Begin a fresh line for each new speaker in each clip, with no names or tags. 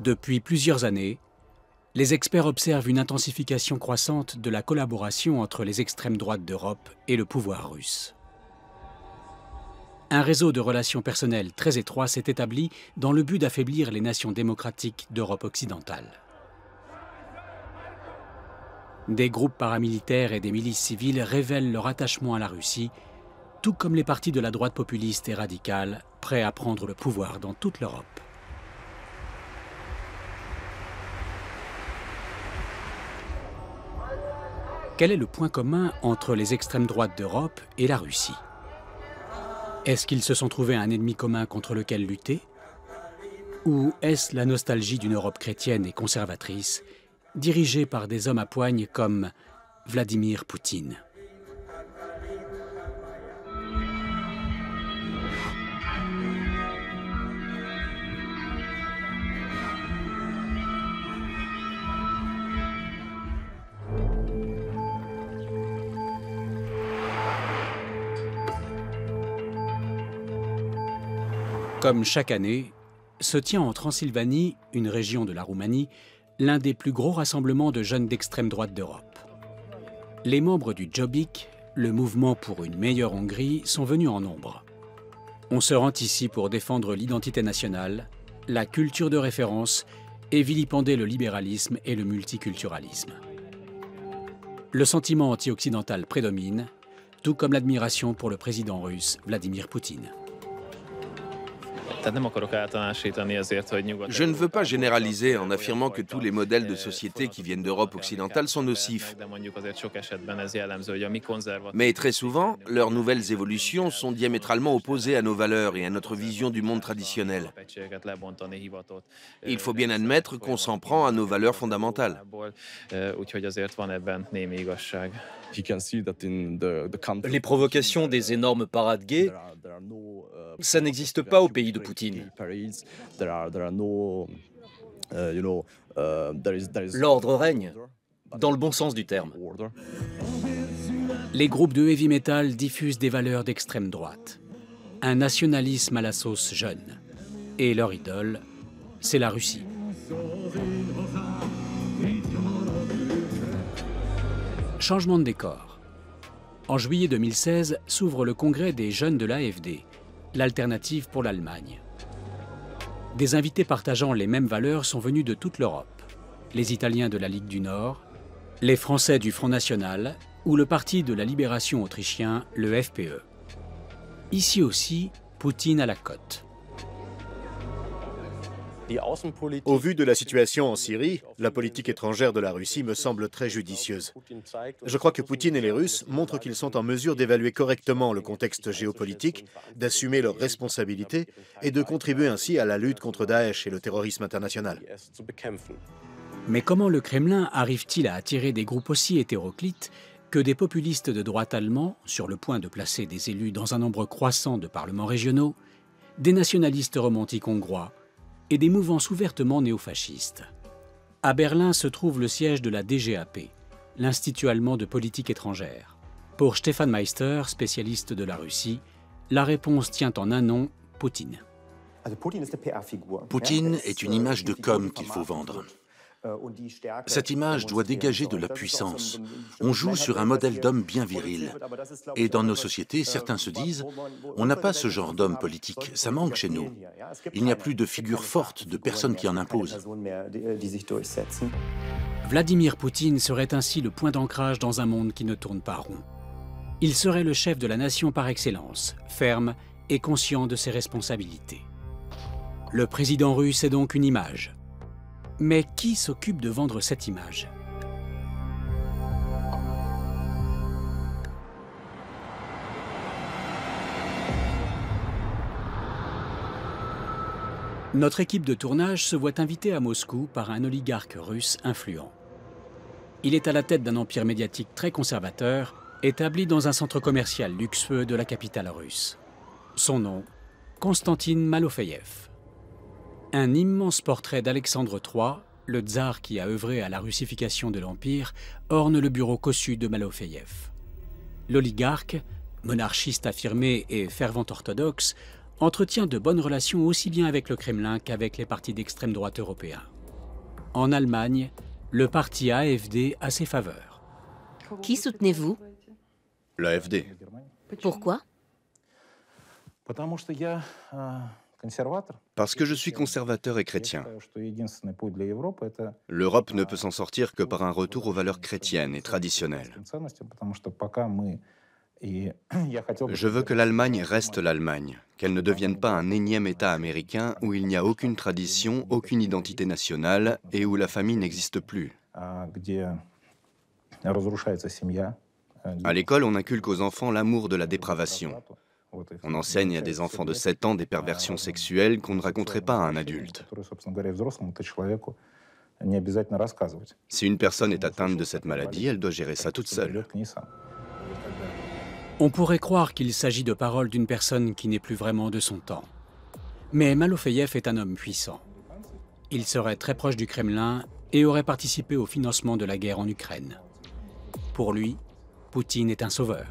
Depuis plusieurs années, les experts observent une intensification croissante de la collaboration entre les extrêmes droites d'Europe et le pouvoir russe. Un réseau de relations personnelles très étroit s'est établi dans le but d'affaiblir les nations démocratiques d'Europe occidentale. Des groupes paramilitaires et des milices civiles révèlent leur attachement à la Russie, tout comme les partis de la droite populiste et radicale, prêts à prendre le pouvoir dans toute l'Europe. Quel est le point commun entre les extrêmes droites d'Europe et la Russie? Est-ce qu'ils se sont trouvés un ennemi commun contre lequel lutter? Ou est-ce la nostalgie d'une Europe chrétienne et conservatrice, dirigée par des hommes à poigne comme Vladimir Poutine? Comme chaque année, se tient en Transylvanie, une région de la Roumanie, l'un des plus gros rassemblements de jeunes d'extrême droite d'Europe. Les membres du Jobbik, le mouvement pour une meilleure Hongrie, sont venus en nombre. On se rend ici pour défendre l'identité nationale, la culture de référence et vilipender le libéralisme et le multiculturalisme. Le sentiment anti-occidental prédomine, tout comme l'admiration pour le président russe Vladimir Poutine.
Je ne veux pas généraliser en affirmant que tous les modèles de société qui viennent d'Europe occidentale sont nocifs. Mais très souvent, leurs nouvelles évolutions sont diamétralement opposées à nos valeurs et à notre vision du monde traditionnel. Il faut bien admettre qu'on s'en prend à nos valeurs fondamentales.
Les provocations des énormes parades gays, ça n'existe pas au pays de Poutine. L'ordre règne, dans le bon sens du terme.
Les groupes de heavy metal diffusent des valeurs d'extrême droite, un nationalisme à la sauce jeune. Et leur idole, c'est la Russie. Changement de décor. En juillet 2016 s'ouvre le congrès des jeunes de l'AfD, l'alternative pour l'Allemagne. Des invités partageant les mêmes valeurs sont venus de toute l'Europe. Les Italiens de la Ligue du Nord, les Français du Front National ou le Parti de la Libération autrichien, le FPE. Ici aussi, Poutine à la cote.
Au vu de la situation en Syrie, la politique étrangère de la Russie me semble très judicieuse. Je crois que Poutine et les Russes montrent qu'ils sont en mesure d'évaluer correctement le contexte géopolitique, d'assumer leurs responsabilités et de contribuer ainsi à la lutte contre Daesh et le terrorisme international.
Mais comment le Kremlin arrive-t-il à attirer des groupes aussi hétéroclites que des populistes de droite allemands, sur le point de placer des élus dans un nombre croissant de parlements régionaux, des nationalistes romantiques hongrois, et des mouvances ouvertement néofascistes? À Berlin se trouve le siège de la DGAP, l'Institut allemand de politique étrangère. Pour Stefan Meister, spécialiste de la Russie, la réponse tient en un nom, Poutine.
Poutine est une image de com' qu'il faut vendre. Cette image doit dégager de la puissance. On joue sur un modèle d'homme bien viril. Et dans nos sociétés, certains se disent « on n'a pas ce genre d'homme politique, ça manque chez nous. Il n'y a plus de figure forte, de personnes qui en imposent. »
Vladimir Poutine serait ainsi le point d'ancrage dans un monde qui ne tourne pas rond. Il serait le chef de la nation par excellence, ferme et conscient de ses responsabilités. Le président russe est donc une image. Mais qui s'occupe de vendre cette image? Notre équipe de tournage se voit invitée à Moscou par un oligarque russe influent. Il est à la tête d'un empire médiatique très conservateur, établi dans un centre commercial luxueux de la capitale russe. Son nom, Konstantin Malofeyev. Un immense portrait d'Alexandre III, le tsar qui a œuvré à la russification de l'Empire, orne le bureau cossu de Malofeyev. L'oligarque, monarchiste affirmé et fervent orthodoxe, entretient de bonnes relations aussi bien avec le Kremlin qu'avec les partis d'extrême droite européens. En Allemagne, le parti AfD a ses faveurs.
Qui soutenez-vous?
L'AfD.
Pourquoi?
Parce que je suis conservateur et chrétien. L'Europe ne peut s'en sortir que par un retour aux valeurs chrétiennes et traditionnelles. Je veux que l'Allemagne reste l'Allemagne, qu'elle ne devienne pas un énième État américain où il n'y a aucune tradition, aucune identité nationale et où la famille n'existe plus. À l'école, on inculque aux enfants l'amour de la dépravation. On enseigne à des enfants de 7 ans des perversions sexuelles qu'on ne raconterait pas à un adulte. Si une personne est atteinte de cette maladie, elle doit gérer ça toute seule.
On pourrait croire qu'il s'agit de paroles d'une personne qui n'est plus vraiment de son temps. Mais Malofeyev est un homme puissant. Il serait très proche du Kremlin et aurait participé au financement de la guerre en Ukraine. Pour lui, Poutine est un sauveur.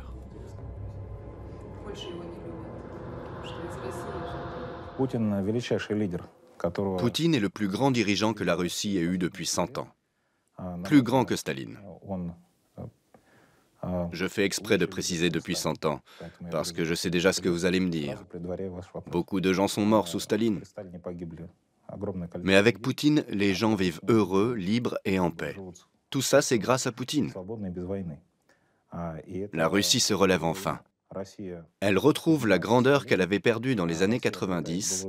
Poutine est le plus grand dirigeant que la Russie ait eu depuis 100 ans. Plus grand que Staline. Je fais exprès de préciser depuis 100 ans, parce que je sais déjà ce que vous allez me dire. Beaucoup de gens sont morts sous Staline. Mais avec Poutine, les gens vivent heureux, libres et en paix. Tout ça, c'est grâce à Poutine. La Russie se relève enfin. Elle retrouve la grandeur qu'elle avait perdue dans les années 90,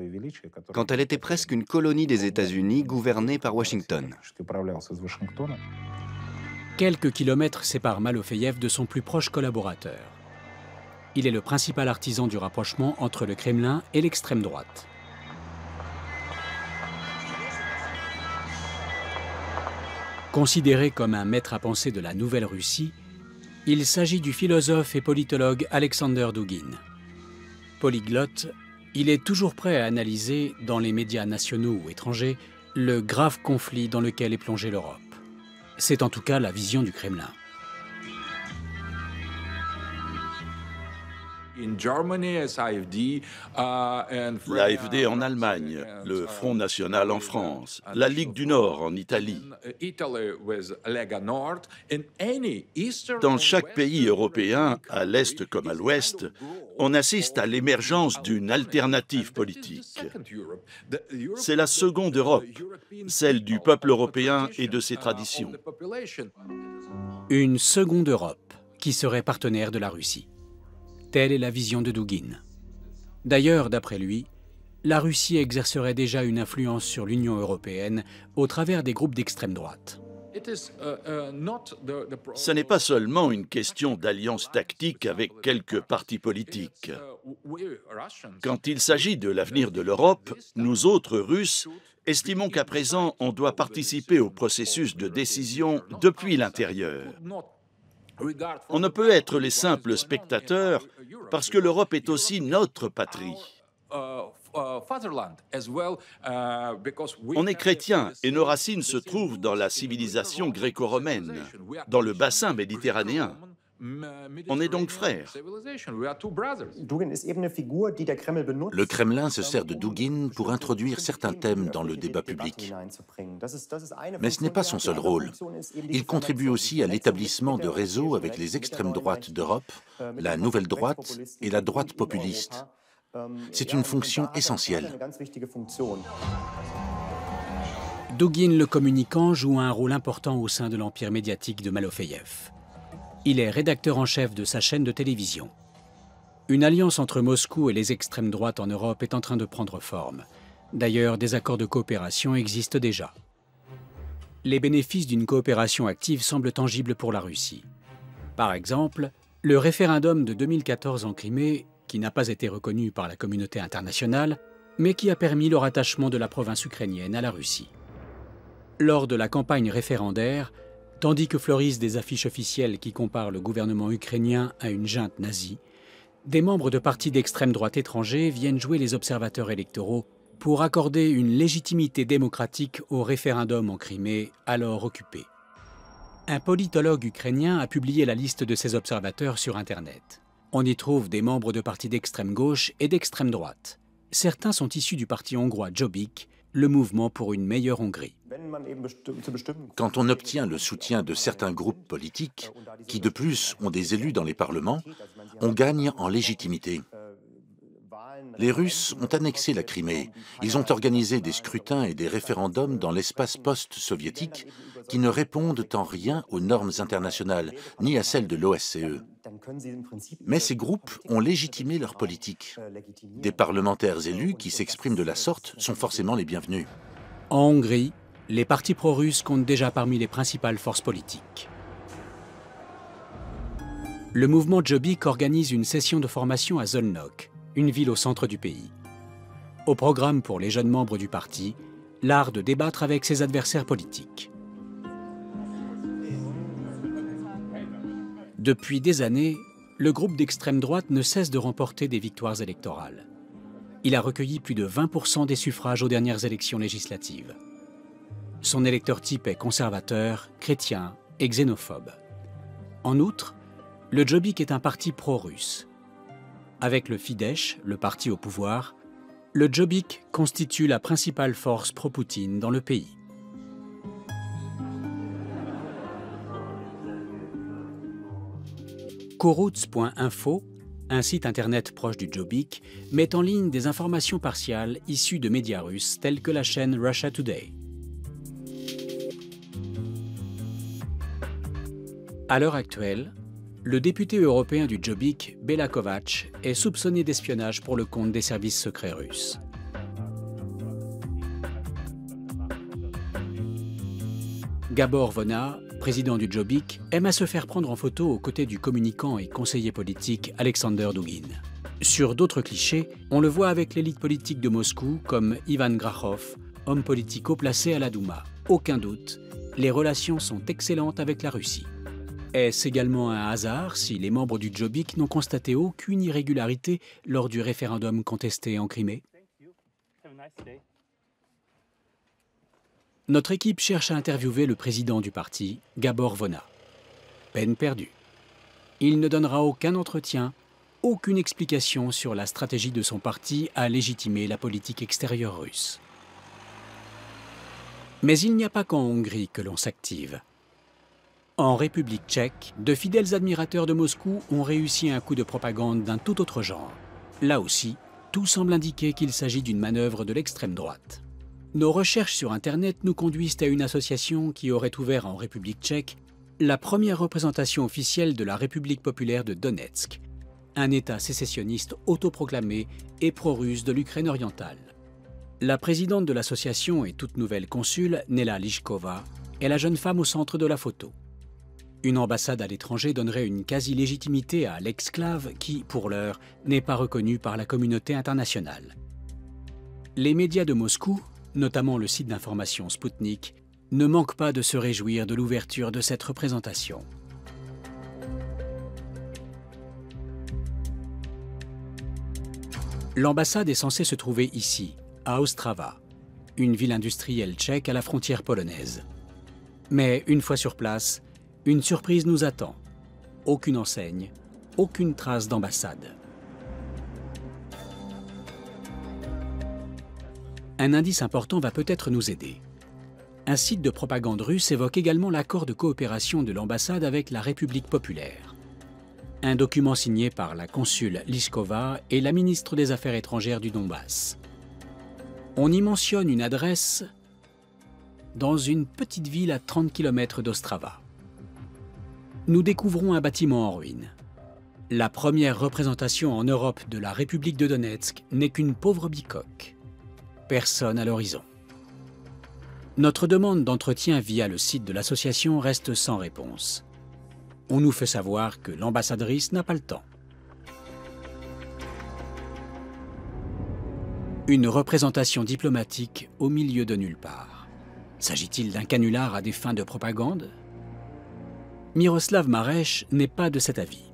quand elle était presque une colonie des États-Unis gouvernée par Washington.
Quelques kilomètres séparent Malofeyev de son plus proche collaborateur. Il est le principal artisan du rapprochement entre le Kremlin et l'extrême droite. Considéré comme un maître à penser de la Nouvelle Russie, il s'agit du philosophe et politologue Alexander Dugin. Polyglotte, il est toujours prêt à analyser, dans les médias nationaux ou étrangers, le grave conflit dans lequel est plongée l'Europe. C'est en tout cas la vision du Kremlin.
L'AfD en Allemagne, le Front National en France, la Ligue du Nord en Italie. Dans chaque pays européen, à l'Est comme à l'Ouest, on assiste à l'émergence d'une alternative politique. C'est la seconde Europe, celle du peuple européen et de ses traditions.
Une seconde Europe qui serait partenaire de la Russie. Telle est la vision de Dugin. D'ailleurs, d'après lui, la Russie exercerait déjà une influence sur l'Union européenne au travers des groupes d'extrême droite.
Ce n'est pas seulement une question d'alliance tactique avec quelques partis politiques. Quand il s'agit de l'avenir de l'Europe, nous autres Russes estimons qu'à présent on doit participer au processus de décision depuis l'intérieur. On ne peut être les simples spectateurs parce que l'Europe est aussi notre patrie. On est chrétien et nos racines se trouvent dans la civilisation gréco-romaine, dans le bassin méditerranéen. On est donc frères.
Le Kremlin se sert de Dugin pour introduire certains thèmes dans le débat public. Mais ce n'est pas son seul rôle. Il contribue aussi à l'établissement de réseaux avec les extrêmes droites d'Europe, la nouvelle droite et la droite populiste. C'est une fonction essentielle.
Dugin le communicant joue un rôle important au sein de l'empire médiatique de Malofeyev. Il est rédacteur en chef de sa chaîne de télévision. Une alliance entre Moscou et les extrêmes droites en Europe est en train de prendre forme. D'ailleurs, des accords de coopération existent déjà. Les bénéfices d'une coopération active semblent tangibles pour la Russie. Par exemple, le référendum de 2014 en Crimée, qui n'a pas été reconnu par la communauté internationale, mais qui a permis le rattachement de la province ukrainienne à la Russie. Lors de la campagne référendaire, tandis que fleurissent des affiches officielles qui comparent le gouvernement ukrainien à une junte nazie, des membres de partis d'extrême droite étrangers viennent jouer les observateurs électoraux pour accorder une légitimité démocratique au référendum en Crimée, alors occupé. Un politologue ukrainien a publié la liste de ces observateurs sur Internet. On y trouve des membres de partis d'extrême gauche et d'extrême droite. certains sont issus du parti hongrois Jobbik, le mouvement pour une meilleure Hongrie.
Quand on obtient le soutien de certains groupes politiques, qui de plus ont des élus dans les parlements, on gagne en légitimité. Les Russes ont annexé la Crimée. Ils ont organisé des scrutins et des référendums dans l'espace post-soviétique qui ne répondent en rien aux normes internationales, ni à celles de l'OSCE. Mais ces groupes ont légitimé leur politique. Des parlementaires élus qui s'expriment de la sorte sont forcément les bienvenus.
En Hongrie, les partis pro-russes comptent déjà parmi les principales forces politiques. Le mouvement Jobbik organise une session de formation à Szolnok, une ville au centre du pays. Au programme pour les jeunes membres du parti, l'art de débattre avec ses adversaires politiques. Depuis des années, le groupe d'extrême droite ne cesse de remporter des victoires électorales. Il a recueilli plus de 20% des suffrages aux dernières élections législatives. Son électeur type est conservateur, chrétien et xénophobe. En outre, le Jobbik est un parti pro-russe. Avec le Fidesz, le parti au pouvoir, le Jobbik constitue la principale force pro-Poutine dans le pays. Kuruc.info, un site internet proche du Jobbik, met en ligne des informations partiales issues de médias russes tels que la chaîne Russia Today. À l'heure actuelle, le député européen du Jobbik, Bela Kovač, est soupçonné d'espionnage pour le compte des services secrets russes. Gabor Vona, président du Jobbik, aime à se faire prendre en photo aux côtés du communicant et conseiller politique Alexander Dugin. Sur d'autres clichés, on le voit avec l'élite politique de Moscou comme Ivan Grakhov, homme politique haut placé à la Douma. Aucun doute, les relations sont excellentes avec la Russie. Est-ce également un hasard si les membres du Jobbik n'ont constaté aucune irrégularité lors du référendum contesté en Crimée? Notre équipe cherche à interviewer le président du parti, Gabor Vona. Peine perdue. Il ne donnera aucun entretien, aucune explication sur la stratégie de son parti à légitimer la politique extérieure russe. Mais il n'y a pas qu'en Hongrie que l'on s'active. En République tchèque, de fidèles admirateurs de Moscou ont réussi un coup de propagande d'un tout autre genre. Là aussi, tout semble indiquer qu'il s'agit d'une manœuvre de l'extrême droite. Nos recherches sur Internet nous conduisent à une association qui aurait ouvert en République tchèque la première représentation officielle de la République populaire de Donetsk, un État sécessionniste autoproclamé et pro-russe de l'Ukraine orientale. La présidente de l'association et toute nouvelle consul, Nela Lišková, est la jeune femme au centre de la photo. Une ambassade à l'étranger donnerait une quasi-légitimité à l'exclave qui, pour l'heure, n'est pas reconnue par la communauté internationale. Les médias de Moscou, notamment le site d'information Sputnik, ne manquent pas de se réjouir de l'ouverture de cette représentation. L'ambassade est censée se trouver ici, à Ostrava, une ville industrielle tchèque à la frontière polonaise. Mais une fois sur place, une surprise nous attend. Aucune enseigne, aucune trace d'ambassade. Un indice important va peut-être nous aider. Un site de propagande russe évoque également l'accord de coopération de l'ambassade avec la République populaire. Un document signé par la consul Lišková et la ministre des Affaires étrangères du Donbass. On y mentionne une adresse dans une petite ville à 30 km d'Ostrava. Nous découvrons un bâtiment en ruine. La première représentation en Europe de la République de Donetsk n'est qu'une pauvre bicoque. Personne à l'horizon. Notre demande d'entretien via le site de l'association reste sans réponse. On nous fait savoir que l'ambassadrice n'a pas le temps. Une représentation diplomatique au milieu de nulle part. S'agit-il d'un canular à des fins de propagande? Miroslav Mareš n'est pas de cet avis.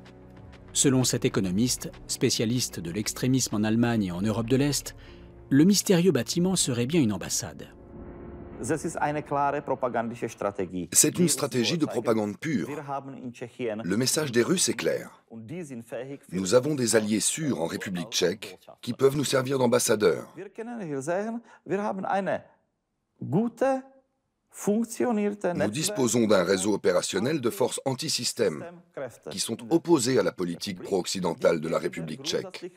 Selon cet économiste, spécialiste de l'extrémisme en Allemagne et en Europe de l'Est, le mystérieux bâtiment serait bien une ambassade.
C'est une stratégie de propagande pure. Le message des Russes est clair. Nous avons des alliés sûrs en République tchèque qui peuvent nous servir d'ambassadeurs. Nous disposons d'un réseau opérationnel de forces anti-système qui sont opposées à la politique pro-occidentale de la République tchèque.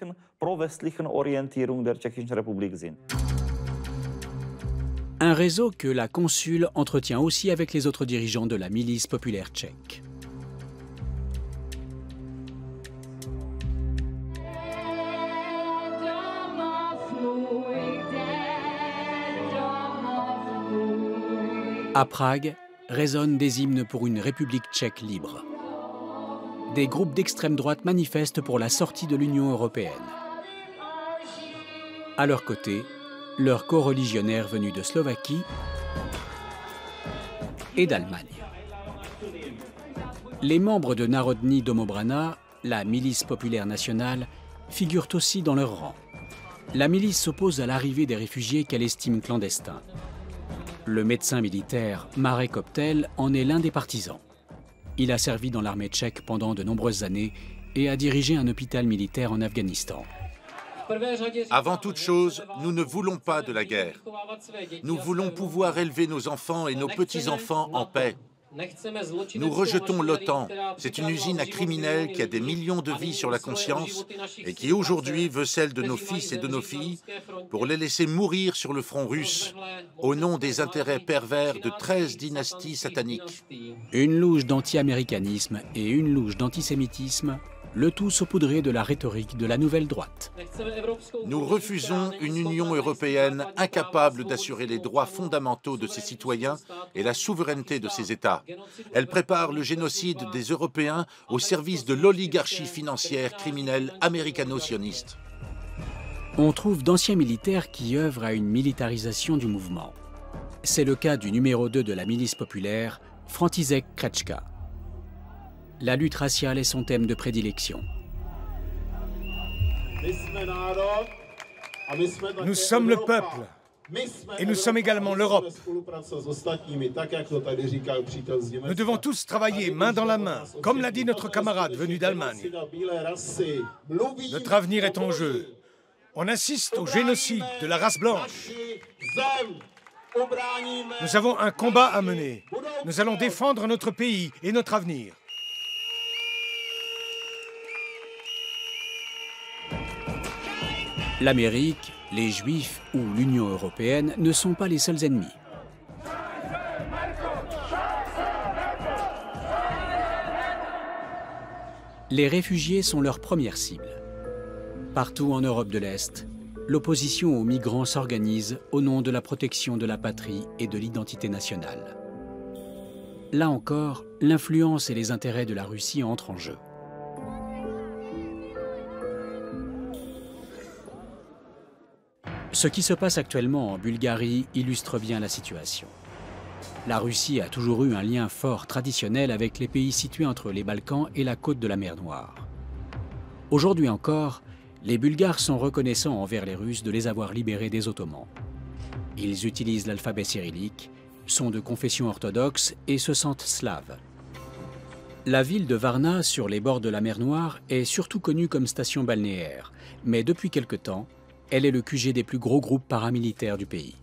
Un réseau que la consule entretient aussi avec les autres dirigeants de la milice populaire tchèque. À Prague, résonnent des hymnes pour une République tchèque libre. Des groupes d'extrême droite manifestent pour la sortie de l'Union européenne. À leur côté, leurs coreligionnaires venus de Slovaquie et d'Allemagne. Les membres de Národní domobrana, la milice populaire nationale, figurent aussi dans leurs rangs. La milice s'oppose à l'arrivée des réfugiés qu'elle estime clandestins. Le médecin militaire Marek Optel en est l'un des partisans. Il a servi dans l'armée tchèque pendant de nombreuses années et a dirigé un hôpital militaire en Afghanistan.
Avant toute chose, nous ne voulons pas de la guerre. Nous voulons pouvoir élever nos enfants et nos petits-enfants en paix. Nous rejetons l'OTAN. C'est une usine à criminels qui a des millions de vies sur la conscience et qui aujourd'hui veut celle de nos fils et de nos filles pour les laisser mourir sur le front russe au nom des intérêts pervers de 13 dynasties sataniques.
Une louche d'anti-américanisme et une louche d'antisémitisme, le tout saupoudré de la rhétorique de la nouvelle droite.
Nous refusons une Union européenne incapable d'assurer les droits fondamentaux de ses citoyens et la souveraineté de ses États. Elle prépare le génocide des Européens au service de l'oligarchie financière criminelle américano-sioniste.
On trouve d'anciens militaires qui œuvrent à une militarisation du mouvement. C'est le cas du numéro 2 de la milice populaire, František Křečka. La lutte raciale est son thème de prédilection.
Nous sommes le peuple et nous sommes également l'Europe. Nous devons tous travailler main dans la main, comme l'a dit notre camarade venu d'Allemagne. Notre avenir est en jeu. On assiste au génocide de la race blanche. Nous avons un combat à mener. Nous allons défendre notre pays et notre avenir.
L'Amérique, les Juifs ou l'Union européenne ne sont pas les seuls ennemis. Les réfugiés sont leur première cible. Partout en Europe de l'Est, l'opposition aux migrants s'organise au nom de la protection de la patrie et de l'identité nationale. Là encore, l'influence et les intérêts de la Russie entrent en jeu. Ce qui se passe actuellement en Bulgarie illustre bien la situation. La Russie a toujours eu un lien fort traditionnel avec les pays situés entre les Balkans et la côte de la mer Noire. Aujourd'hui encore, les Bulgares sont reconnaissants envers les Russes de les avoir libérés des Ottomans. Ils utilisent l'alphabet cyrillique, sont de confession orthodoxe et se sentent slaves. La ville de Varna, sur les bords de la mer Noire, est surtout connue comme station balnéaire, mais depuis quelque temps, elle est le QG des plus gros groupes paramilitaires du pays.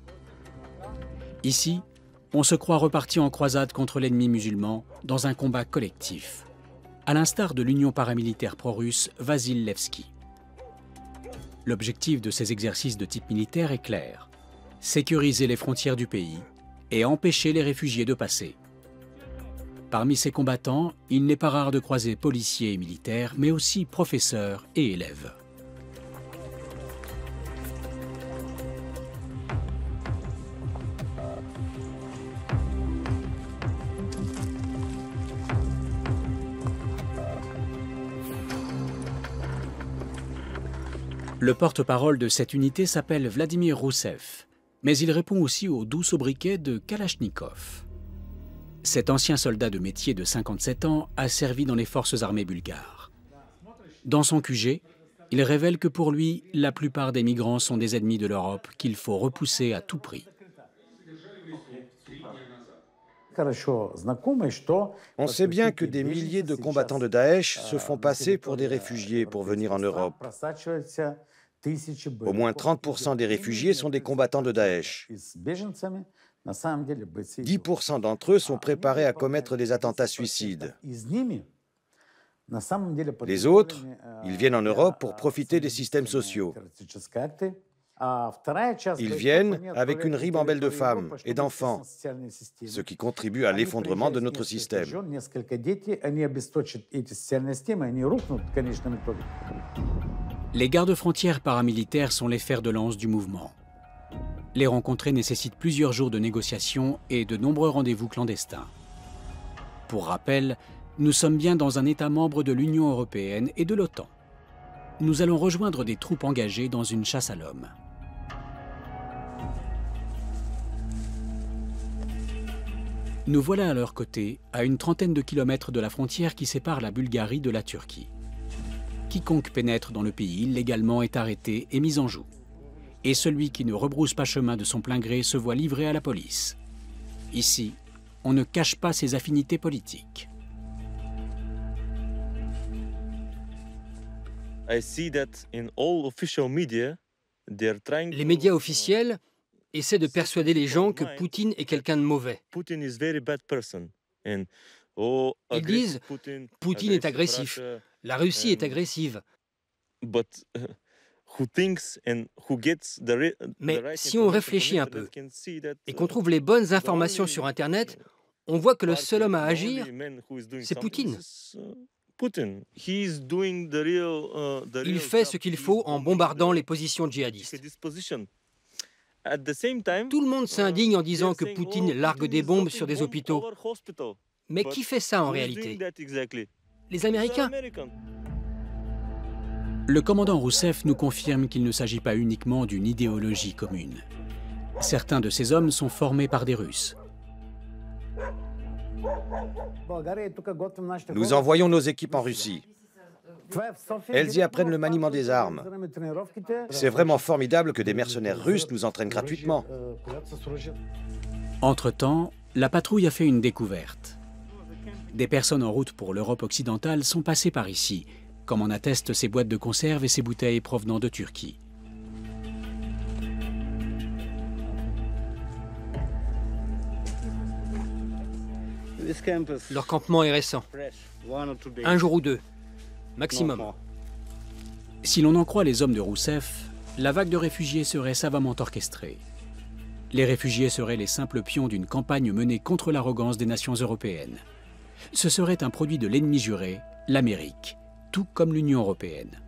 Ici, on se croit reparti en croisade contre l'ennemi musulman dans un combat collectif, à l'instar de l'union paramilitaire pro-russe Vasil Levski. L'objectif de ces exercices de type militaire est clair: sécuriser les frontières du pays et empêcher les réfugiés de passer. Parmi ces combattants, il n'est pas rare de croiser policiers et militaires, mais aussi professeurs et élèves. Le porte-parole de cette unité s'appelle Vladimir Rousseff, mais il répond aussi au doux sobriquet de Kalachnikov. Cet ancien soldat de métier de 57 ans a servi dans les forces armées bulgares. Dans son QG, il révèle que pour lui, la plupart des migrants sont des ennemis de l'Europe qu'il faut repousser à tout prix.
On sait bien que des milliers de combattants de Daesh se font passer pour des réfugiés pour venir en Europe. Au moins 30% des réfugiés sont des combattants de Daesh. 10% d'entre eux sont préparés à commettre des attentats suicides. Les autres, ils viennent en Europe pour profiter des systèmes sociaux. Ils viennent avec une ribambelle de femmes et d'enfants, ce qui contribue à l'effondrement de notre système.
Les gardes-frontières paramilitaires sont les fers de lance du mouvement. Les rencontrer nécessite plusieurs jours de négociations et de nombreux rendez-vous clandestins. Pour rappel, nous sommes bien dans un État membre de l'Union européenne et de l'OTAN. Nous allons rejoindre des troupes engagées dans une chasse à l'homme. Nous voilà à leur côté, à une trentaine de kilomètres de la frontière qui sépare la Bulgarie de la Turquie. Quiconque pénètre dans le pays illégalement est arrêté et mis en joue. Et celui qui ne rebrousse pas chemin de son plein gré se voit livré à la police. Ici, on ne cache pas ses affinités politiques.
Les médias officiels essaient de persuader les gens que Poutine est quelqu'un de mauvais. Ils disent « Poutine est agressif, la Russie est agressive ». Mais si on réfléchit un peu et qu'on trouve les bonnes informations sur Internet, on voit que le seul homme à agir, c'est Poutine. Il fait ce qu'il faut en bombardant les positions djihadistes. Tout le monde s'indigne en disant que Poutine largue des bombes sur des hôpitaux. Mais qui fait ça en réalité? Les Américains.
Le commandant Rousseff nous confirme qu'il ne s'agit pas uniquement d'une idéologie commune. Certains de ces hommes sont formés par des Russes.
Nous envoyons nos équipes en Russie. Elles y apprennent le maniement des armes. C'est vraiment formidable que des mercenaires russes nous entraînent gratuitement.
Entre-temps, la patrouille a fait une découverte. Des personnes en route pour l'Europe occidentale sont passées par ici, comme en attestent ces boîtes de conserve et ces bouteilles provenant de Turquie.
Leur campement est récent. 1 jour ou 2, maximum.
Si l'on en croit les hommes de Rousseff, la vague de réfugiés serait savamment orchestrée. Les réfugiés seraient les simples pions d'une campagne menée contre l'arrogance des nations européennes. Ce serait un produit de l'ennemi juré, l'Amérique, tout comme l'Union européenne.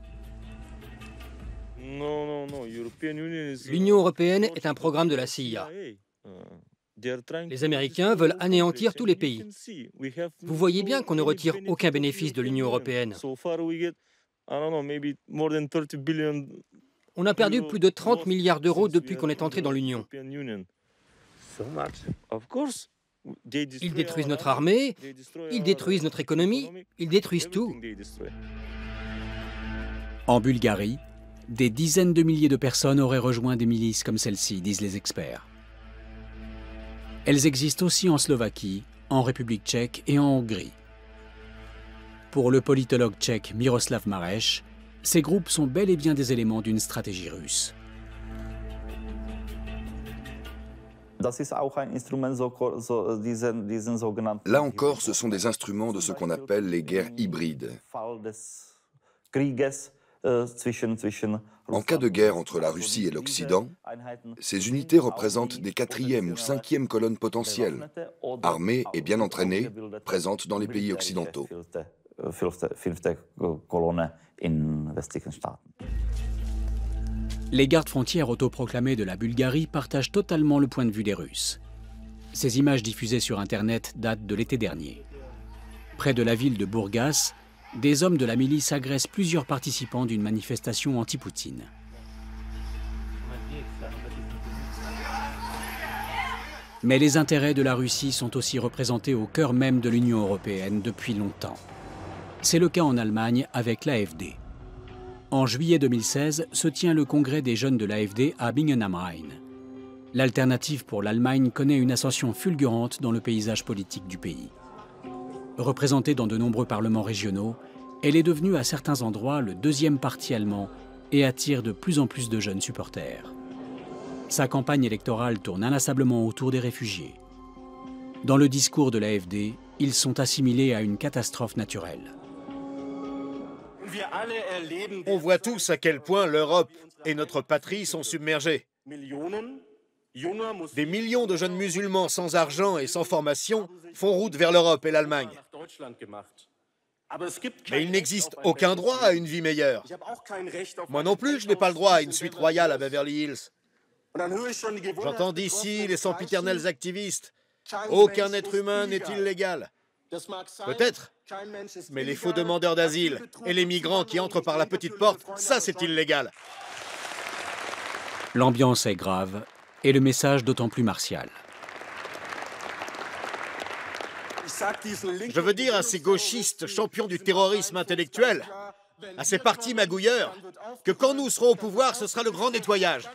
L'Union européenne est un programme de la CIA. Les Américains veulent anéantir tous les pays. Vous voyez bien qu'on ne retire aucun bénéfice de l'Union européenne. On a perdu plus de 30 milliards d'euros depuis qu'on est entré dans l'Union. Ils détruisent notre armée, ils détruisent notre économie, ils détruisent tout.
En Bulgarie, des dizaines de milliers de personnes auraient rejoint des milices comme celle-ci, disent les experts. Elles existent aussi en Slovaquie, en République tchèque et en Hongrie. Pour le politologue tchèque Miroslav Mareš, ces groupes sont bel et bien des éléments d'une stratégie russe.
Là encore, ce sont des instruments de ce qu'on appelle les guerres hybrides. En cas de guerre entre la Russie et l'Occident, ces unités représentent des 4e ou 5e colonnes potentielles, armées et bien entraînées, présentes dans les pays occidentaux.
Les gardes-frontières autoproclamés de la Bulgarie partagent totalement le point de vue des Russes. Ces images diffusées sur Internet datent de l'été dernier. Près de la ville de Burgas, des hommes de la milice agressent plusieurs participants d'une manifestation anti-Poutine. Mais les intérêts de la Russie sont aussi représentés au cœur même de l'Union européenne depuis longtemps. C'est le cas en Allemagne avec l'AfD. En juillet 2016 se tient le congrès des jeunes de l'AfD à Bingen am Rhein. l'alternative pour l'Allemagne connaît une ascension fulgurante dans le paysage politique du pays. Représentée dans de nombreux parlements régionaux, elle est devenue à certains endroits le deuxième parti allemand et attire de plus en plus de jeunes supporters. Sa campagne électorale tourne inlassablement autour des réfugiés. Dans le discours de l'AfD, ils sont assimilés à une catastrophe naturelle.
On voit tous à quel point l'Europe et notre patrie sont submergées. Des millions de jeunes musulmans sans argent et sans formation font route vers l'Europe et l'Allemagne. Mais il n'existe aucun droit à une vie meilleure. Moi non plus, je n'ai pas le droit à une suite royale à Beverly Hills. J'entends d'ici les sempiternels activistes. Aucun être humain n'est illégal. Peut-être, mais les faux demandeurs d'asile et les migrants qui entrent par la petite porte, ça c'est illégal.
L'ambiance est grave et le message d'autant plus martial.
Je veux dire à ces gauchistes champions du terrorisme intellectuel, à ces partis magouilleurs, que quand nous serons au pouvoir, ce sera le grand nettoyage.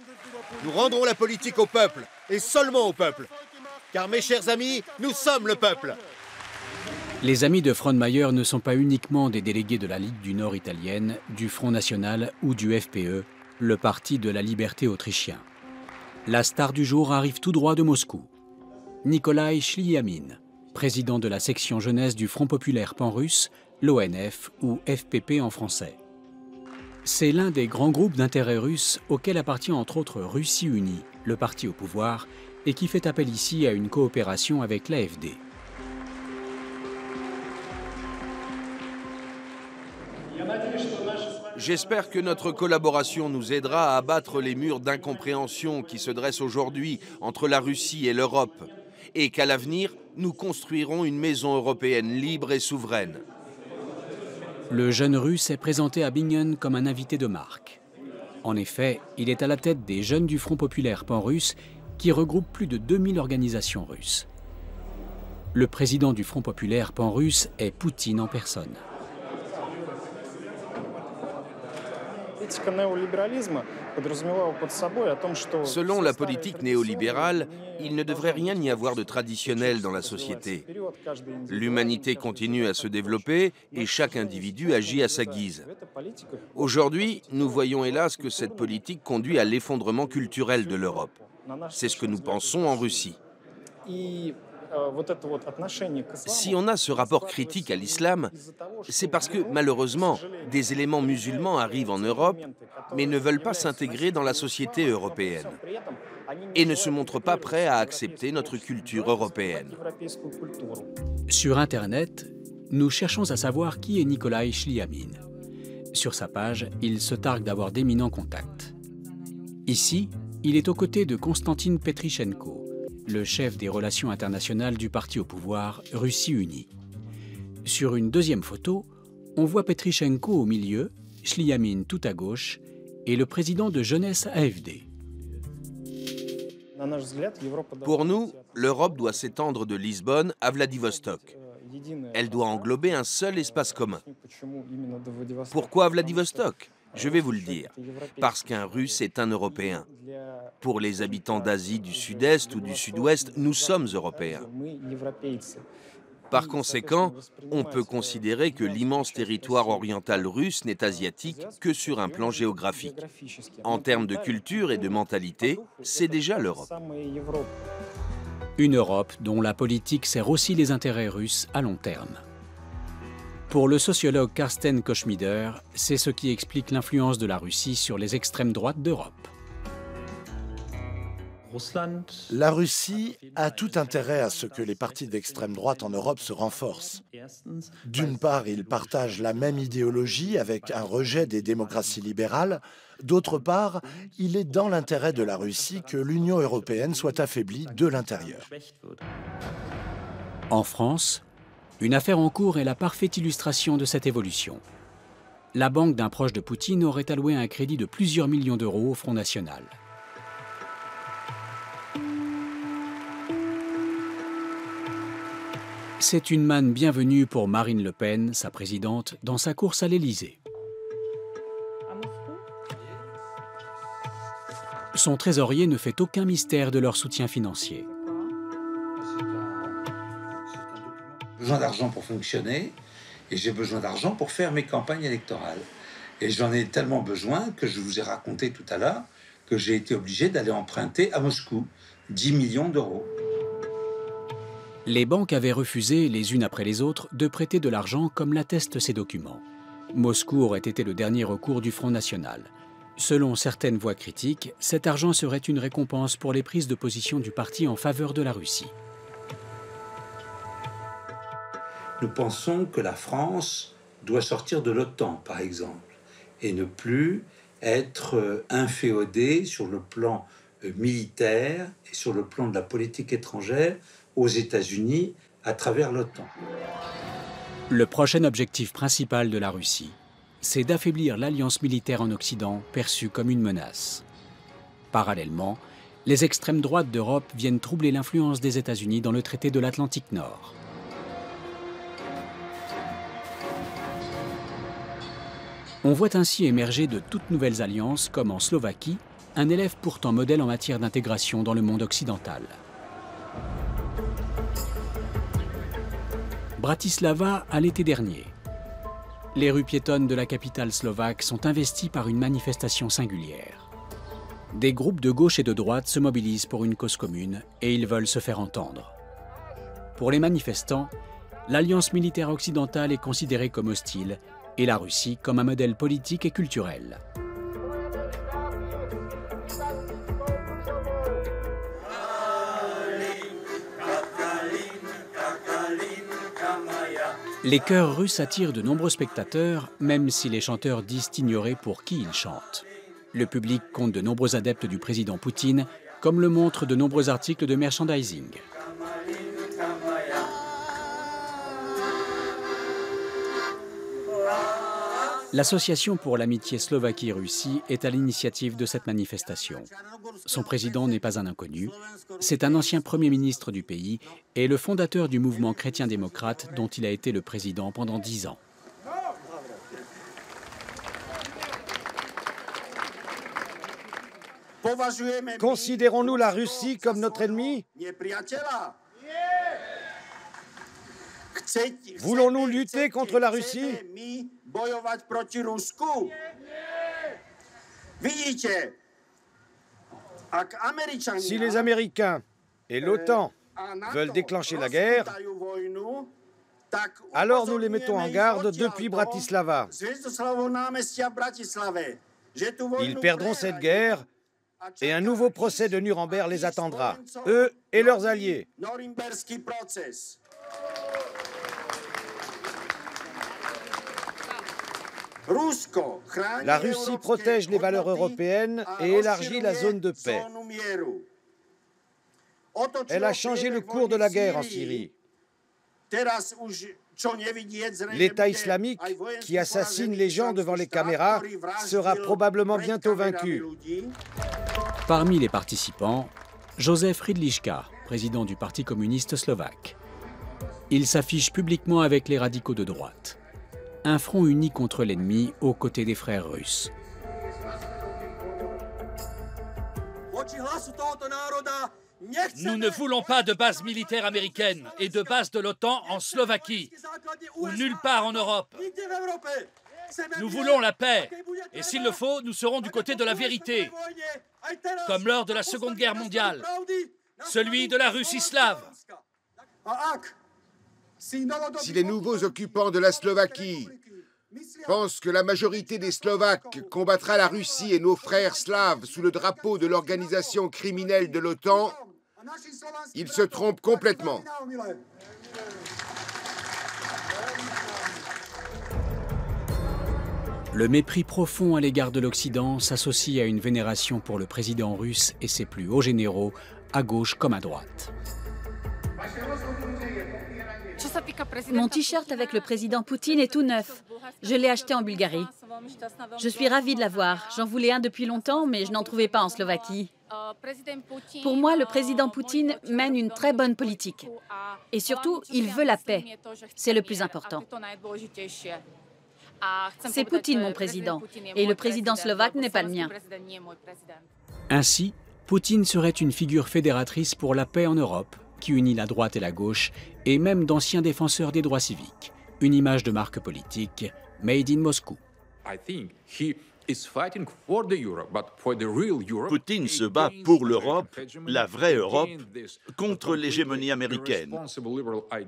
Nous rendrons la politique au peuple, et seulement au peuple. Car mes chers amis, nous sommes le peuple.
Les amis de Frohnmayer ne sont pas uniquement des délégués de la Ligue du Nord italienne, du Front National ou du FPE, le parti de la liberté autrichien. La star du jour arrive tout droit de Moscou. Nikolai Shliamin, président de la section jeunesse du Front populaire pan-russe, l'ONF ou FPP en français. C'est l'un des grands groupes d'intérêt russes auquel appartient entre autres Russie Unie, le parti au pouvoir, et qui fait appel ici à une coopération avec l'AfD.
J'espère que notre collaboration nous aidera à abattre les murs d'incompréhension qui se dressent aujourd'hui entre la Russie et l'Europe, et qu'à l'avenir, nous construirons une maison européenne libre et souveraine.
Le jeune russe est présenté à Bingen comme un invité de marque. En effet, il est à la tête des jeunes du Front populaire pan-russe qui regroupe plus de 2000 organisations russes. Le président du Front populaire pan-russe est Poutine en personne.
Selon la politique néolibérale, il ne devrait rien y avoir de traditionnel dans la société. L'humanité continue à se développer et chaque individu agit à sa guise. Aujourd'hui, nous voyons hélas que cette politique conduit à l'effondrement culturel de l'Europe. C'est ce que nous pensons en Russie. Si on a ce rapport critique à l'islam, c'est parce que, malheureusement, des éléments musulmans arrivent en Europe, mais ne veulent pas s'intégrer dans la société européenne et ne se montrent pas prêts à accepter notre culture européenne.
Sur Internet, nous cherchons à savoir qui est Nikolai Shliamin. Sur sa page, il se targue d'avoir d'éminents contacts. Ici, il est aux côtés de Konstantin Petrichenko, le chef des relations internationales du parti au pouvoir, Russie Unie. Sur une deuxième photo, on voit Petrichenko au milieu, Shliamin tout à gauche, et le président de jeunesse AfD.
Pour nous, l'Europe doit s'étendre de Lisbonne à Vladivostok. Elle doit englober un seul espace commun. Pourquoi Vladivostok ? Je vais vous le dire. Parce qu'un Russe est un Européen. Pour les habitants d'Asie du Sud-Est ou du Sud-Ouest, nous sommes Européens. Par conséquent, on peut considérer que l'immense territoire oriental russe n'est asiatique que sur un plan géographique. En termes de culture et de mentalité, c'est déjà l'Europe.
Une Europe dont la politique sert aussi les intérêts russes à long terme. Pour le sociologue Karsten Kochmider, c'est ce qui explique l'influence de la Russie sur les extrêmes droites d'Europe.
La Russie a tout intérêt à ce que les partis d'extrême droite en Europe se renforcent. D'une part, ils partagent la même idéologie avec un rejet des démocraties libérales. D'autre part, il est dans l'intérêt de la Russie que l'Union européenne soit affaiblie de l'intérieur.
En France, une affaire en cours est la parfaite illustration de cette évolution. La banque d'un proche de Poutine aurait alloué un crédit de plusieurs millions d'euros au Front National. C'est une manne bienvenue pour Marine Le Pen, sa présidente, dans sa course à l'Élysée. Son trésorier ne fait aucun mystère de leur soutien financier.
J'ai besoin d'argent pour fonctionner et j'ai besoin d'argent pour faire mes campagnes électorales. Et j'en ai tellement besoin que je vous ai raconté tout à l'heure que j'ai été obligé d'aller emprunter à Moscou 10 millions d'euros.
Les banques avaient refusé, les unes après les autres, de prêter de l'argent comme l'attestent ces documents. Moscou aurait été le dernier recours du Front National. Selon certaines voix critiques, cet argent serait une récompense pour les prises de position du parti en faveur de la Russie.
Nous pensons que la France doit sortir de l'OTAN, par exemple, et ne plus être inféodée sur le plan militaire et sur le plan de la politique étrangère aux États-Unis à travers l'OTAN.
Le prochain objectif principal de la Russie, c'est d'affaiblir l'alliance militaire en Occident perçue comme une menace. Parallèlement, les extrêmes droites d'Europe viennent troubler l'influence des États-Unis dans le traité de l'Atlantique Nord. On voit ainsi émerger de toutes nouvelles alliances, comme en Slovaquie, un élève pourtant modèle en matière d'intégration dans le monde occidental. Bratislava à l'été dernier. Les rues piétonnes de la capitale slovaque sont investies par une manifestation singulière. Des groupes de gauche et de droite se mobilisent pour une cause commune et ils veulent se faire entendre. Pour les manifestants, l'alliance militaire occidentale est considérée comme hostile et la Russie comme un modèle politique et culturel. Les chœurs russes attirent de nombreux spectateurs, même si les chanteurs disent ignorer pour qui ils chantent. Le public compte de nombreux adeptes du président Poutine, comme le montrent de nombreux articles de merchandising. L'Association pour l'amitié Slovaquie-Russie est à l'initiative de cette manifestation. Son président n'est pas un inconnu, c'est un ancien Premier ministre du pays et le fondateur du mouvement chrétien-démocrate dont il a été le président pendant 10 ans.
Considérons-nous la Russie comme notre ennemi? Voulons-nous lutter contre la Russie? Si les Américains et l'OTAN veulent déclencher la guerre, alors nous les mettons en garde depuis Bratislava. Ils perdront cette guerre et un nouveau procès de Nuremberg les attendra, eux et leurs alliés. La Russie protège les valeurs européennes et élargit la zone de paix. Elle a changé le cours de la guerre en Syrie. L'État islamique, qui assassine les gens devant les caméras, sera probablement bientôt vaincu.
Parmi les participants, Josef Rydlička, président du Parti communiste slovaque. Il s'affiche publiquement avec les radicaux de droite. Un front uni contre l'ennemi aux côtés des frères russes.
Nous ne voulons pas de base militaire américaine et de base de l'OTAN en Slovaquie ou nulle part en Europe. Nous voulons la paix et s'il le faut, nous serons du côté de la vérité, comme lors de la Seconde Guerre mondiale, celui de la Russie slave.
Si les nouveaux occupants de la Slovaquie pensent que la majorité des Slovaques combattra la Russie et nos frères slaves sous le drapeau de l'organisation criminelle de l'OTAN, ils se trompent complètement.
Le mépris profond à l'égard de l'Occident s'associe à une vénération pour le président russe et ses plus hauts généraux, à gauche comme à droite.
Mon t-shirt avec le président Poutine est tout neuf. Je l'ai acheté en Bulgarie. Je suis ravie de l'avoir. J'en voulais un depuis longtemps, mais je n'en trouvais pas en Slovaquie. Pour moi, le président Poutine mène une très bonne politique. Et surtout, il veut la paix. C'est le plus important. C'est Poutine, mon président. Et le président slovaque n'est pas le mien.
Ainsi, Poutine serait une figure fédératrice pour la paix en Europe, qui unit la droite et la gauche, et même d'anciens défenseurs des droits civiques. Une image de marque politique, made in Moscou.
Poutine se bat pour l'Europe, la vraie Europe, contre l'hégémonie américaine,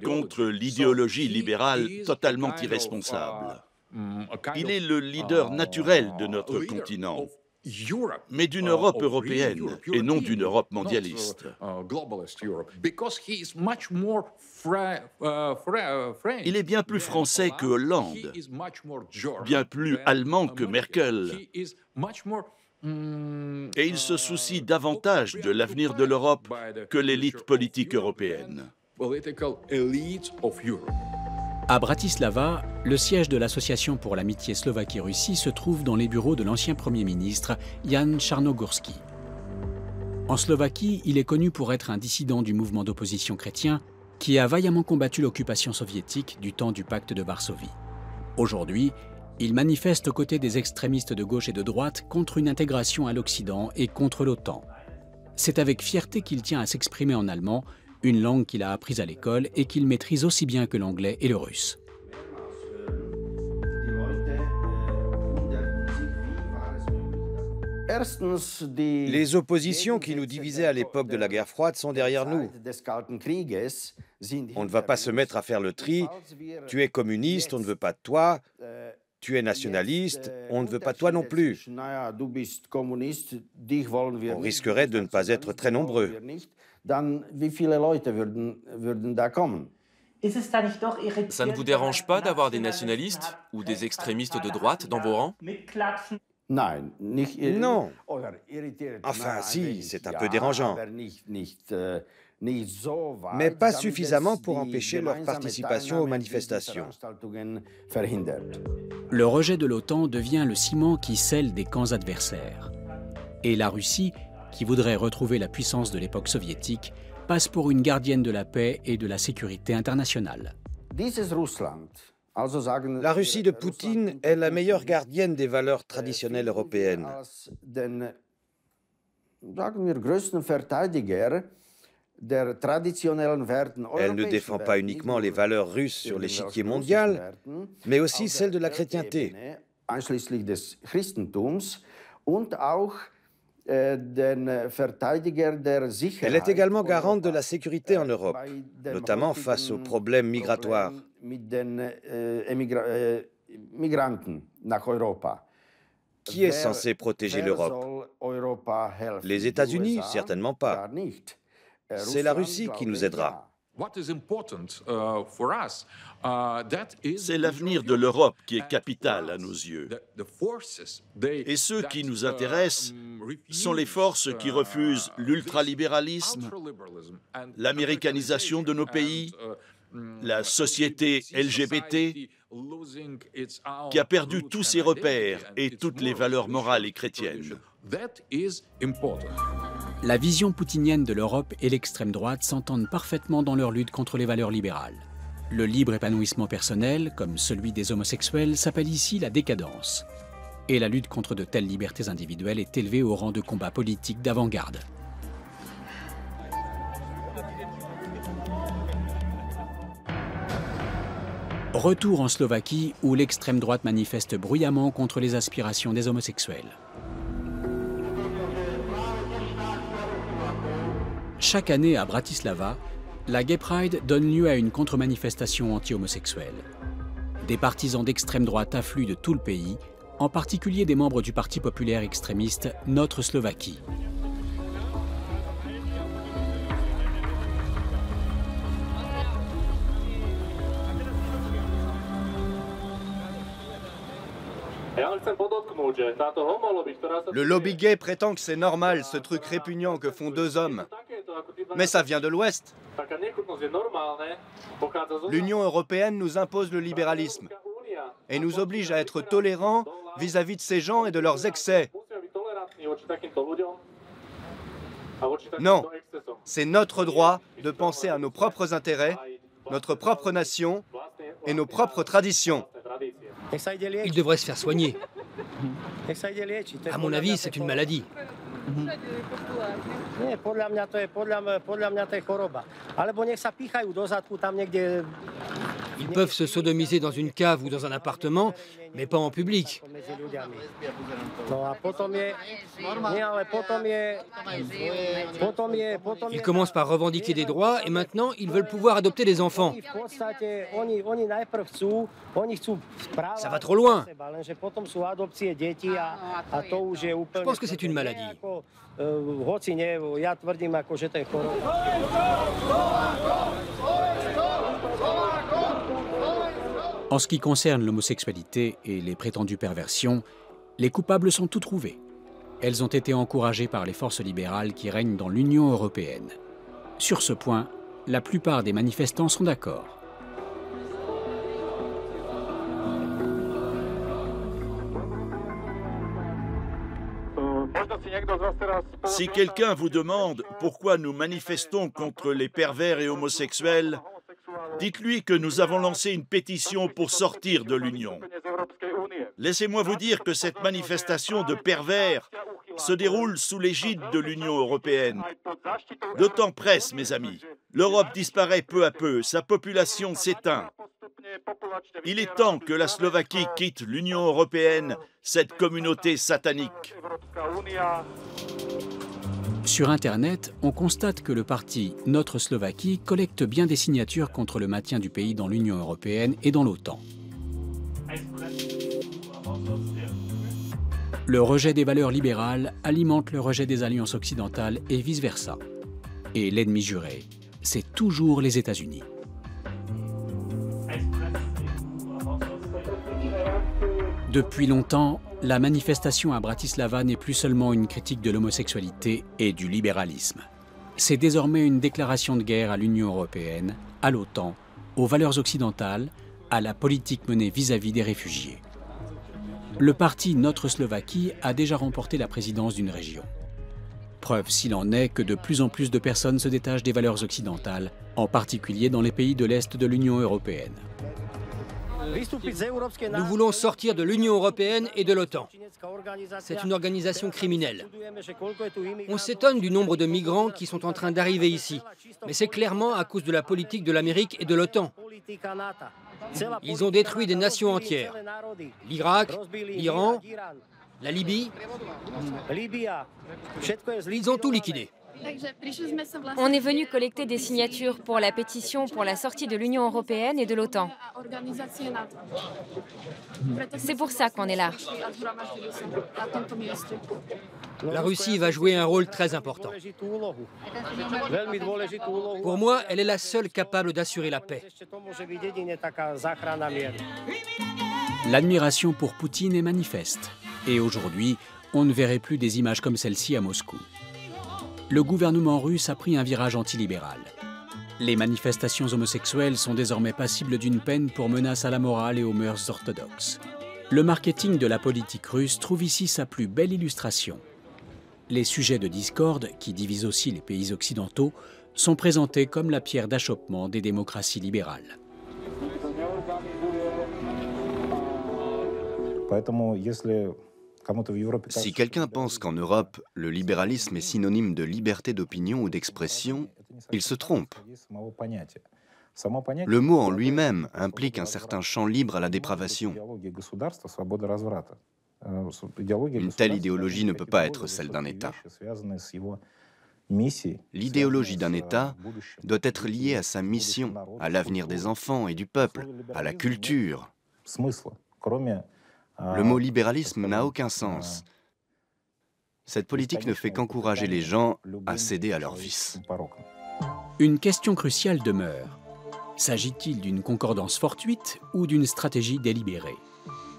contre l'idéologie libérale totalement irresponsable. Il est le leader naturel de notre continent, mais d'une Europe européenne et non d'une Europe mondialiste. Il est bien plus français que Hollande, bien plus allemand que Merkel, et il se soucie davantage de l'avenir de l'Europe que l'élite politique européenne.
À Bratislava, le siège de l'Association pour l'amitié Slovaquie-Russie se trouve dans les bureaux de l'ancien Premier ministre Jan Charnogórski. En Slovaquie, il est connu pour être un dissident du mouvement d'opposition chrétien qui a vaillamment combattu l'occupation soviétique du temps du pacte de Varsovie. Aujourd'hui, il manifeste aux côtés des extrémistes de gauche et de droite contre une intégration à l'Occident et contre l'OTAN. C'est avec fierté qu'il tient à s'exprimer en allemand, une langue qu'il a apprise à l'école et qu'il maîtrise aussi bien que l'anglais et le russe.
Les oppositions qui nous divisaient à l'époque de la guerre froide sont derrière nous. On ne va pas se mettre à faire le tri. Tu es communiste, on ne veut pas de toi. Tu es nationaliste, on ne veut pas de toi non plus. On risquerait de ne pas être très nombreux.
Ça ne vous dérange pas d'avoir des nationalistes ou des extrémistes de droite dans vos rangs?
Non. Enfin, si, c'est un peu dérangeant. Mais pas suffisamment pour empêcher leur participation aux manifestations.
Le rejet de l'OTAN devient le ciment qui scelle des camps adversaires. Et la Russie, qui voudrait retrouver la puissance de l'époque soviétique, passe pour une gardienne de la paix et de la sécurité internationale.
La Russie de Poutine est la meilleure gardienne des valeurs traditionnelles européennes. Elle ne défend pas uniquement les valeurs russes sur l'échiquier mondial, mais aussi celles de la chrétienté. Elle est également garante de la sécurité en Europe, notamment face aux problèmes migratoires. Qui est censé protéger l'Europe? Les États-Unis? Certainement pas. C'est la Russie qui nous aidera.
C'est l'avenir de l'Europe qui est capital à nos yeux. Et ceux qui nous intéressent sont les forces qui refusent l'ultralibéralisme, l'américanisation de nos pays, la société LGBT, qui a perdu tous ses repères et toutes les valeurs morales et chrétiennes.
La vision poutinienne de l'Europe et l'extrême droite s'entendent parfaitement dans leur lutte contre les valeurs libérales. Le libre épanouissement personnel, comme celui des homosexuels, s'appelle ici la décadence. Et la lutte contre de telles libertés individuelles est élevée au rang de combat politique d'avant-garde. Retour en Slovaquie, où l'extrême droite manifeste bruyamment contre les aspirations des homosexuels. Chaque année à Bratislava, la Gay Pride donne lieu à une contre-manifestation anti-homosexuelle. Des partisans d'extrême droite affluent de tout le pays, en particulier des membres du parti populaire extrémiste Notre Slovaquie.
Le lobby gay prétend que c'est normal, ce truc répugnant que font deux hommes. Mais ça vient de l'Ouest. L'Union européenne nous impose le libéralisme et nous oblige à être tolérants vis-à-vis de ces gens et de leurs excès. Non, c'est notre droit de penser à nos propres intérêts, notre propre nation et nos propres traditions.
Il devrait se faire soigner. À mon avis, c'est une maladie. Ils peuvent se sodomiser dans une cave ou dans un appartement, mais pas en public. Ils commencent par revendiquer des droits et maintenant ils veulent pouvoir adopter des enfants. Ça va trop loin. Je pense que c'est une maladie.
En ce qui concerne l'homosexualité et les prétendues perversions, les coupables sont tout trouvés. Elles ont été encouragées par les forces libérales qui règnent dans l'Union européenne. Sur ce point, la plupart des manifestants sont d'accord.
Si quelqu'un vous demande pourquoi nous manifestons contre les pervers et homosexuels, dites-lui que nous avons lancé une pétition pour sortir de l'Union. Laissez-moi vous dire que cette manifestation de pervers se déroule sous l'égide de l'Union européenne. Le temps presse, mes amis. L'Europe disparaît peu à peu, sa population s'éteint. Il est temps que la Slovaquie quitte l'Union européenne, cette communauté satanique.
Sur Internet, on constate que le parti Notre Slovaquie collecte bien des signatures contre le maintien du pays dans l'Union européenne et dans l'OTAN. Le rejet des valeurs libérales alimente le rejet des alliances occidentales et vice-versa. Et l'ennemi juré, c'est toujours les États-Unis. Depuis longtemps, la manifestation à Bratislava n'est plus seulement une critique de l'homosexualité et du libéralisme. C'est désormais une déclaration de guerre à l'Union européenne, à l'OTAN, aux valeurs occidentales, à la politique menée vis-à-vis des réfugiés. Le parti Notre Slovaquie a déjà remporté la présidence d'une région. Preuve s'il en est que de plus en plus de personnes se détachent des valeurs occidentales, en particulier dans les pays de l'Est de l'Union européenne.
Nous voulons sortir de l'Union européenne et de l'OTAN. C'est une organisation criminelle. On s'étonne du nombre de migrants qui sont en train d'arriver ici, mais c'est clairement à cause de la politique de l'Amérique et de l'OTAN. Ils ont détruit des nations entières. L'Irak, l'Iran, la Libye. Ils ont tout liquidé.
On est venu collecter des signatures pour la pétition pour la sortie de l'Union européenne et de l'OTAN. C'est pour ça qu'on est là.
La Russie va jouer un rôle très important. Pour moi, elle est la seule capable d'assurer la paix.
L'admiration pour Poutine est manifeste. Et aujourd'hui, on ne verrait plus des images comme celle-ci à Moscou. Le gouvernement russe a pris un virage antilibéral. Les manifestations homosexuelles sont désormais passibles d'une peine pour menace à la morale et aux mœurs orthodoxes. Le marketing de la politique russe trouve ici sa plus belle illustration. Les sujets de discorde, qui divisent aussi les pays occidentaux, sont présentés comme la pierre d'achoppement des démocraties libérales.
Si quelqu'un pense qu'en Europe, le libéralisme est synonyme de liberté d'opinion ou d'expression, il se trompe. Le mot en lui-même implique un certain champ libre à la dépravation. Une telle idéologie ne peut pas être celle d'un État. L'idéologie d'un État doit être liée à sa mission, à l'avenir des enfants et du peuple, à la culture. Le mot libéralisme n'a aucun sens. Cette politique ne fait qu'encourager les gens à céder à leurs vices.
Une question cruciale demeure. S'agit-il d'une concordance fortuite ou d'une stratégie délibérée?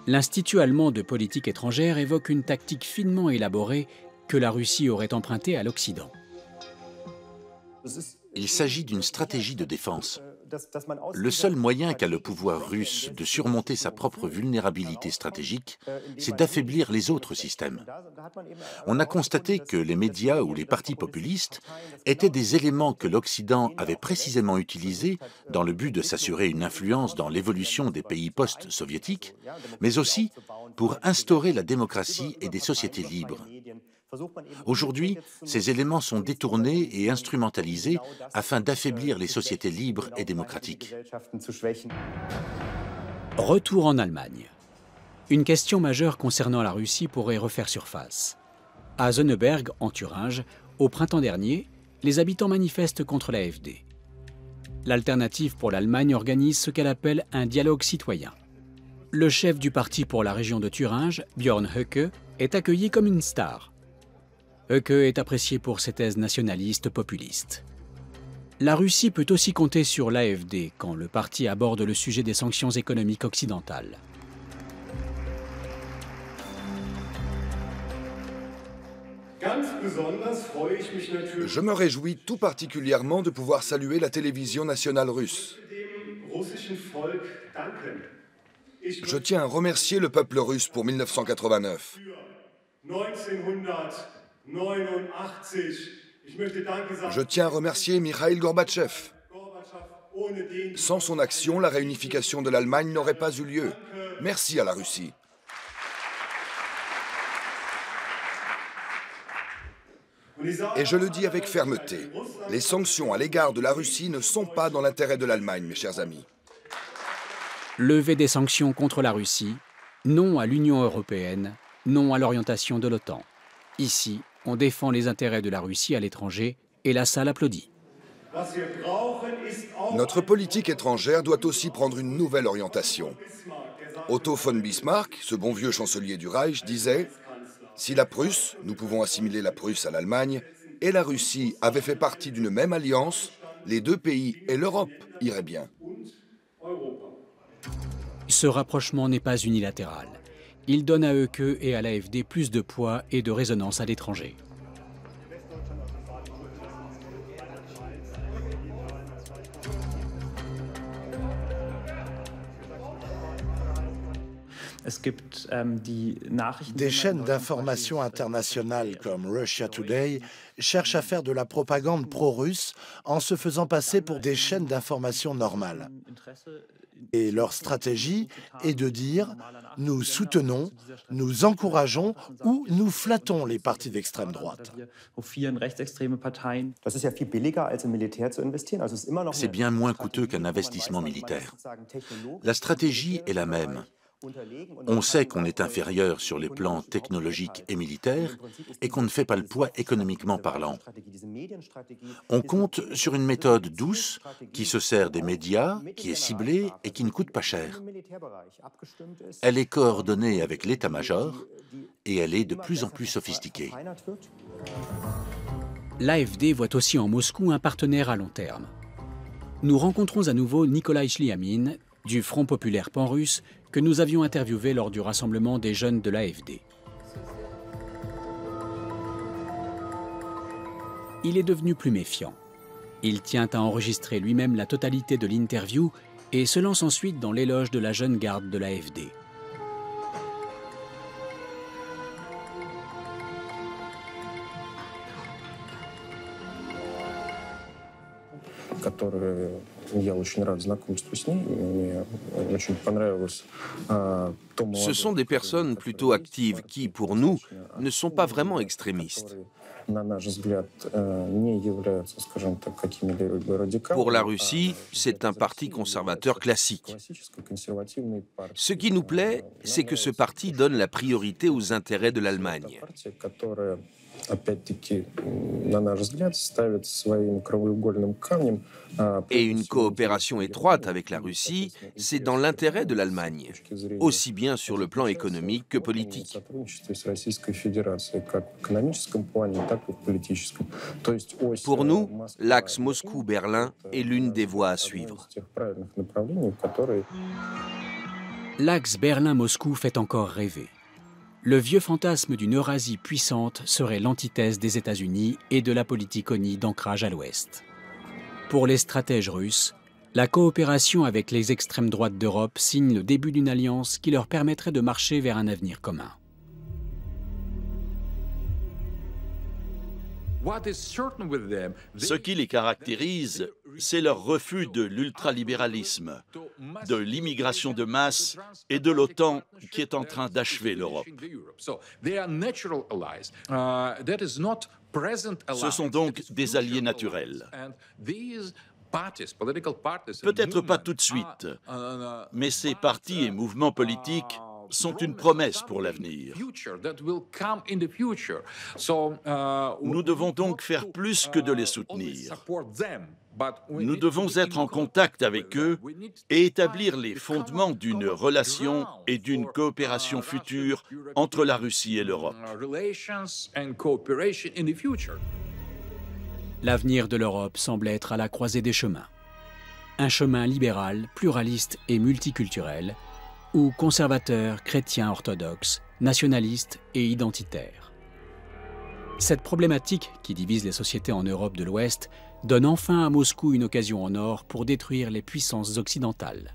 L'Institut allemand de politique étrangère évoque une tactique finement élaborée que la Russie aurait empruntée à l'Occident.
Il s'agit d'une stratégie de défense. Le seul moyen qu'a le pouvoir russe de surmonter sa propre vulnérabilité stratégique, c'est d'affaiblir les autres systèmes. On a constaté que les médias ou les partis populistes étaient des éléments que l'Occident avait précisément utilisés dans le but de s'assurer une influence dans l'évolution des pays post-soviétiques, mais aussi pour instaurer la démocratie et des sociétés libres. Aujourd'hui, ces éléments sont détournés et instrumentalisés afin d'affaiblir les sociétés libres et démocratiques.
Retour en Allemagne. Une question majeure concernant la Russie pourrait refaire surface. À Sonneberg, en Thuringe, au printemps dernier, les habitants manifestent contre l'AfD. L'Alternative pour l'Allemagne organise ce qu'elle appelle un dialogue citoyen. Le chef du parti pour la région de Thuringe, Björn Höcke, est accueilli comme une star. Höcke est apprécié pour ses thèses nationalistes populistes. La Russie peut aussi compter sur l'AfD quand le parti aborde le sujet des sanctions économiques occidentales.
Je me réjouis tout particulièrement de pouvoir saluer la télévision nationale russe. Je tiens à remercier le peuple russe pour 1989. Je tiens à remercier Mikhaïl Gorbatchev. Sans son action, la réunification de l'Allemagne n'aurait pas eu lieu. Merci à la Russie. Et je le dis avec fermeté, les sanctions à l'égard de la Russie ne sont pas dans l'intérêt de l'Allemagne, mes chers amis.
Lever des sanctions contre la Russie, non à l'Union européenne, non à l'orientation de l'OTAN. Ici, on défend les intérêts de la Russie à l'étranger et la salle applaudit.
Notre politique étrangère doit aussi prendre une nouvelle orientation. Otto von Bismarck, ce bon vieux chancelier du Reich, disait « Si la Prusse, nous pouvons assimiler la Prusse à l'Allemagne, et la Russie avaient fait partie d'une même alliance, les deux pays et l'Europe iraient bien. »
Ce rapprochement n'est pas unilatéral. Il donne à Höcke et à l'AfD plus de poids et de résonance à l'étranger.
Des chaînes d'information internationales comme Russia Today cherchent à faire de la propagande pro-russe en se faisant passer pour des chaînes d'information normales. Et leur stratégie est de dire « nous soutenons, nous encourageons ou nous flattons les partis d'extrême droite ».
C'est bien moins coûteux qu'un investissement militaire. La stratégie est la même. On sait qu'on est inférieur sur les plans technologiques et militaires et qu'on ne fait pas le poids économiquement parlant. On compte sur une méthode douce qui se sert des médias, qui est ciblée et qui ne coûte pas cher. Elle est coordonnée avec l'état-major et elle est de plus en plus sophistiquée.
L'AfD voit aussi en Moscou un partenaire à long terme. Nous rencontrons à nouveau Nikolai Shliamin du Front populaire pan-russe que nous avions interviewé lors du rassemblement des jeunes de l'AfD. Il est devenu plus méfiant. Il tient à enregistrer lui-même la totalité de l'interview et se lance ensuite dans l'éloge de la jeune garde de l'AfD.
Ce sont des personnes plutôt actives qui, pour nous, ne sont pas vraiment extrémistes. Pour la Russie, c'est un parti conservateur classique. Ce qui nous plaît, c'est que ce parti donne la priorité aux intérêts de l'Allemagne. Et une coopération étroite avec la Russie, c'est dans l'intérêt de l'Allemagne, aussi bien sur le plan économique que politique. Pour nous, l'axe Moscou-Berlin est l'une des voies à suivre. L'axe Berlin-Moscou fait encore rêver. Le vieux fantasme d'une Eurasie puissante serait l'antithèse des États-Unis et de la politiconie d'ancrage à l'Ouest. Pour les stratèges russes, la coopération avec les extrêmes droites d'Europe signe le début d'une alliance qui leur permettrait de marcher vers un avenir commun.
Ce qui les caractérise, c'est leur refus de l'ultralibéralisme, de l'immigration de masse et de l'OTAN qui est en train d'achever l'Europe. Ce sont donc des alliés naturels. Peut-être pas tout de suite, mais ces partis et mouvements politiques sont une promesse pour l'avenir. Nous devons donc faire plus que de les soutenir. Nous devons être en contact avec eux et établir les fondements d'une relation et d'une coopération future entre la Russie et l'Europe.
L'avenir de l'Europe semble être à la croisée des chemins. Un chemin libéral, pluraliste et multiculturel, ou conservateurs, chrétiens orthodoxes, nationalistes et identitaires. Cette problématique qui divise les sociétés en Europe de l'Ouest donne enfin à Moscou une occasion en or pour détruire les puissances occidentales.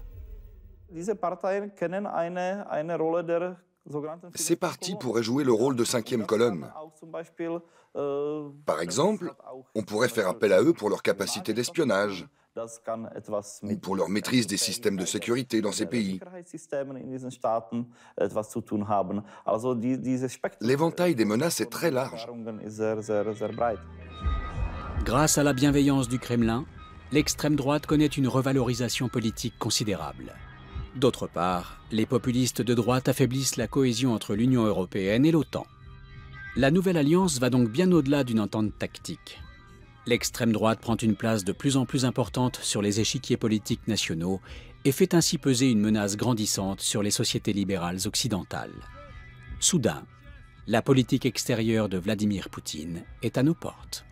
Ces partis pourraient jouer le rôle de cinquième colonne. Par exemple, on pourrait faire appel à eux pour leur capacité d'espionnage ou pour leur maîtrise des systèmes de sécurité dans ces pays. L'éventail des menaces est très large.
Grâce à la bienveillance du Kremlin, l'extrême droite connaît une revalorisation politique considérable. D'autre part, les populistes de droite affaiblissent la cohésion entre l'Union européenne et l'OTAN. La nouvelle alliance va donc bien au-delà d'une entente tactique. L'extrême droite prend une place de plus en plus importante sur les échiquiers politiques nationaux et fait ainsi peser une menace grandissante sur les sociétés libérales occidentales. Soudain, la politique extérieure de Vladimir Poutine est à nos portes.